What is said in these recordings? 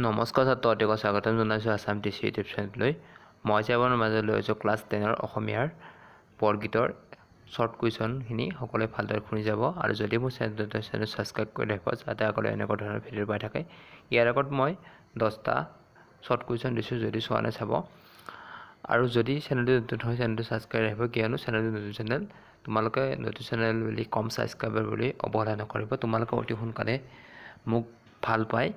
নমস্কাৰ ছাত্ৰসকলক স্বাগতম জনাইছোঁ আসাম টিচি ইউটিউব চেনেললৈ। মই আপোনাৰ মাজলৈ লৈ আহিছোঁ ক্লাছ 10ৰ অসমীয়াৰ বৰগীতৰ শ্বৰ্ট কুৱেশ্যনখিনি সকলোৱে ভালদৰে শুনি যাব আৰু যদি মোৰ চেনেলটো ছাবস্ক্ৰাইব কৰি ৰাখিব যাতে আগলৈ এনেকুৱা ধৰণৰ ভিডিঅ' পাই থাকে। ইয়াৰ আগত মই 10টা শ্বৰ্ট কুৱেশ্যন দিছোঁ, যদি চোৱা নাই চাব আৰু যদি চেনেলটো নতুন হয় চেনেলটো ছাবস্ক্ৰাইব ৰাখিব, কিয়নো চেনেলটো নতুন চেনেল। তোমালোকে নতুন চেনেল বুলি কম ছাবস্ক্ৰাইবাৰ বুলি অৱহেলা নকৰিব। তোমালোকে অতি সোনকালে মোক ভাল পায়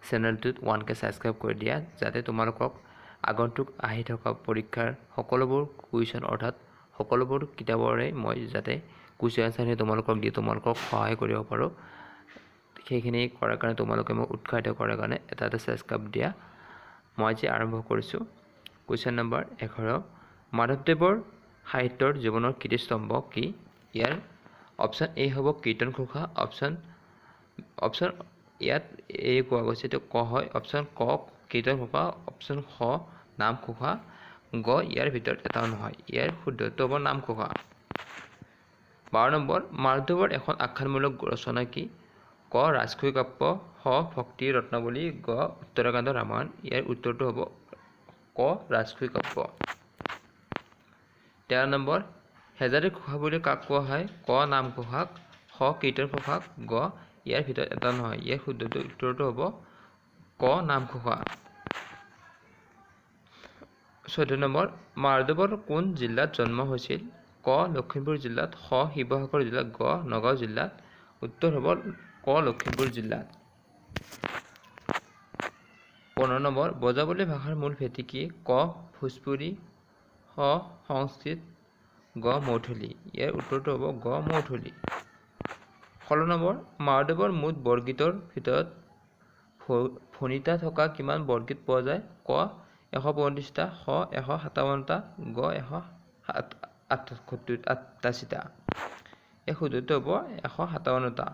চেনেলটোত 1K ছাবস্ক্ৰাইব কৰি দিয়া, যাতে তোমালোকক আগন্তুক আহি থকা পৰীক্ষাৰ সকলোবোৰ কুৱেশ্যন অৰ্থাৎ সকলোবোৰ কিতাপৰে মই যাতে কুৱেশ্যন আনচাৰখিনি তোমালোকক দি তোমালোকক সহায় কৰিব পাৰোঁ। সেইখিনি কৰাৰ কাৰণে তোমালোকে মোক উৎসাহিত কৰাৰ কাৰণে এটা ছাবস্ক্ৰাইব দিয়া। মই আজি আৰম্ভ কৰিছোঁ। Question number 11। মাধৱদেৱৰ সাহিত্যৰ জীৱনৰ কীৰ্তিস্তম্ভ কি? ইয়াৰ অপশ্যন এ হ'ব কীৰ্তন ঘোষা, অপশ্যন ইয়াত এই কোৱা গৈছে এইটো ক হয়, অপশ্যন ক কীৰ্তন ঘোষা, অপশ্যন খ নামঘোষা, গ ইয়াৰ ভিতৰত এটাও নহয়। ইয়াৰ শুদ্ধটো হ'ব নামঘোষা। 12 নম্বৰ। মাধৱদেৱৰ এখন আখ্যানমূলক ৰচনা কি? ক ৰাজকীয় কাব্য, খ ভক্তি ৰত্নাৱলী, গ উত্তৰাখণ্ড ৰামায়ণ। ইয়াৰ উত্তৰটো হ'ব ক ৰাজকীয় কাব্য। 13 নম্বৰ। হেজাৰী ঘোষা বুলি কাক কোৱা হয়? ক নামঘোষাক, খ কীৰ্তন ঘোষাক, গ ইয়াৰ ভিতৰত এটা নহয়। ইয়াৰ শুদ্ধ উত্তৰটো হ'ব ক নামঘোষা। 14 নম্বৰ। মাধৱদেৱৰ কোন জিলাত জন্ম হৈছিল? ক লখিমপুৰ জিলাত, খ শিৱসাগৰ জিলাত, গ নগাঁও জিলাত। উত্তৰ হ'ব ক লখিমপুৰ জিলাত। 15 নম্বৰ। ব্ৰজাৱলী ভাষাৰ মূল ভেটি কি? ক ভোজপুৰী, খ সংস্কৃত, গ মৈথিলী। ইয়াৰ উত্তৰটো হ'ব গ মৈথিলী। 16 নম্বৰ। মাধৱদেৱৰ মুঠ বৰগীতৰ ভিতৰত ভণিতা থকা কিমান বৰগীত পোৱা যায়? ক 135টা, খ 157টা, গ 188টা। এই শুদ্ধটো হ'ব 157টা।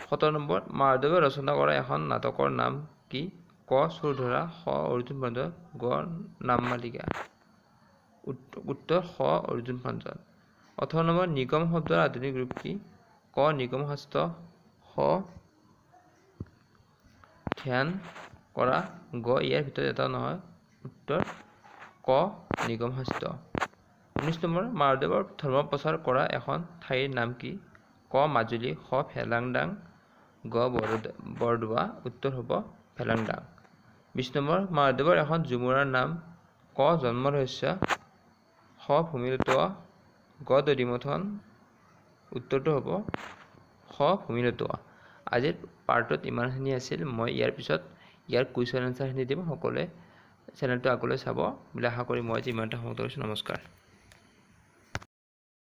17 নম্বৰ। মাধৱদেৱে ৰচনা কৰা এখন নাটকৰ নাম কি? ক চোৰধৰা, খ অৰ্জুন পাঞ্জন, গ নামমালিকা। উত্তৰ খ অৰ্জুন পাঞ্জন। 18 নম্বৰ। নিগম শব্দৰ আধুনিক ৰূপ কি? ক নিগম শাস্ত্ৰ, খ ধ্যান কৰা, গ ইয়াৰ ভিতৰত এটা নহয়। উত্তৰ ক নিগম শাস্ত্ৰ। 19 নম্বৰ। মাধৱদেৱৰ ধৰ্ম প্ৰচাৰ কৰা এখন ঠাইৰ নাম কি? ক মাজুলী, খ ভেলাংদাং, গ বৰদোৱা। উত্তৰ হ'ব ভেলাংদাং। 20 নম্বৰ। মাধৱদেৱৰ এখন ঝুমুৰাৰ নাম? ক জন্ম ৰহস্য, খ ভূমিলুত্ৱা, গ দধিমথন। উত্তৰটো হ'ব খ ভূমিলুত্ৱা। আজিৰ পাৰ্টত ইমানখিনি আছিল। মই ইয়াৰ পিছত ইয়াৰ কুৱেশ্যন এনচাৰখিনি দিম। সকলোৱে চেনেলটো আগলৈ চাব বুলি আশা কৰি মই আজি ইমানটা সমাপ্ত কৰিছোঁ। নমস্কাৰ।